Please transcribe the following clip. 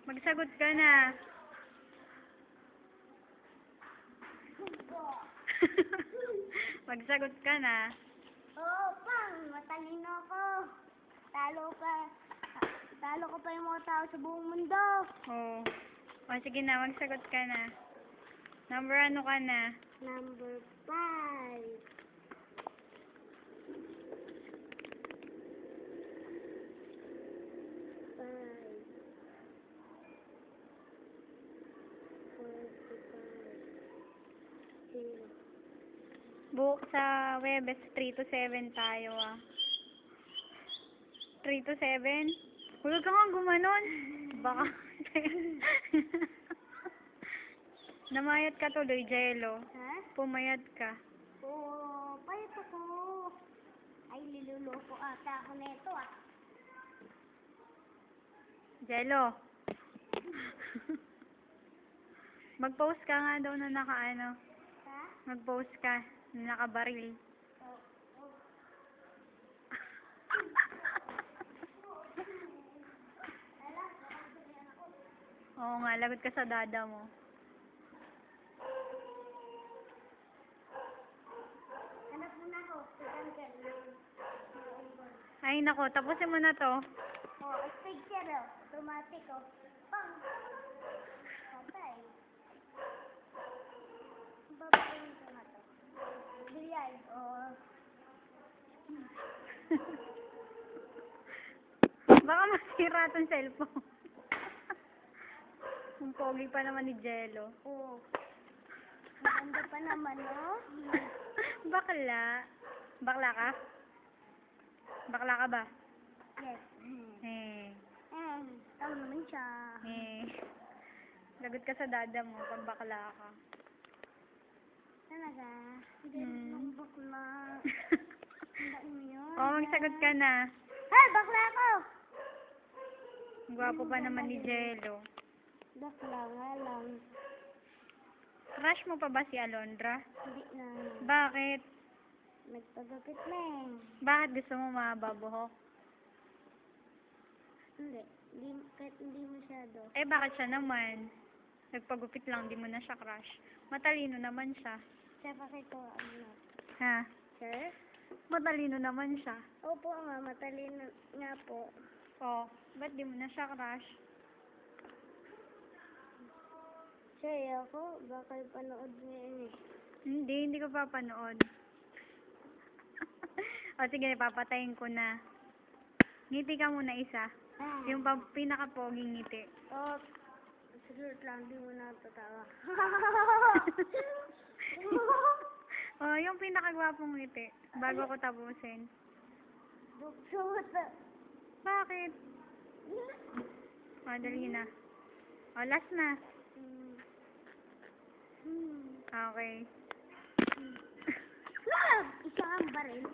Magsagot ka na. Magsagot ka na. Oo, pang. Matalino ko. Talo ko pa yung mga tao sa buong mundo. Oo. O, sige na, magsagot ka na. Number ano ka na? Number 5. Book sa Webes, 3 to 7 tayo ah. 3 to 7? Huwag ka nga gumanon. Baka. Namayat ka tuloy, Jello. Ha? Pumayat ka. Oo, payat ako. Ay, niluloko ata ako neto ah. Jello. Mag-post ka nga daw na nakaano. Ha? Mag-post ka na nakabaril. Oo nga, lagot ka sa dada mo. Hanap mo na ako. Ay nako, tapusin mo na to. Oh, picture oh. Automatic oh. Pang. Patay. Babayin ko nga to. Billiard. Oh. Baka masira tong cellphone. Ang pogi pa naman ni Jello. Oh. Maganda pa naman oh. Bakla. Bakla ka? Bakla ka ba? Yes. Tama naman siya. Lagot ka sa dada mo pag bakla ka. Talaga? Hindi naman bakla. Tandaan mo yun. Oo, magsagot ka na. Hey, bakla ako! Gwapo pa naman ni Jello. Bakla nga lang. Crush mo pa ba si Alondra? Hindi na. Bakit? Nagpagapit na eh. Bakit gusto mo mahaba buhok? Hindi. Kahit hindi masyado. Eh, bakit siya naman? Nagpagupit lang, di mo na siya crush. Matalino naman siya. Siya kasi ko, ano na. Ha? Sir? Matalino naman siya. Opo nga, matalino nga po. Oh, ba't di mo na siya crush? Siya, ako, baka panood niya yun eh. Hindi ko papanood. O sige, papatayin ko na. Ngiti ka muna isa. Yung pinaka-poging ngiti. Oh, salut lang, di mo na tatawa. Oh, yung pinaka-gwapong ngiti. Bago ko tapusin. Buksot. Bakit? O, dali na. O, last na. Okay. Isa ang baril.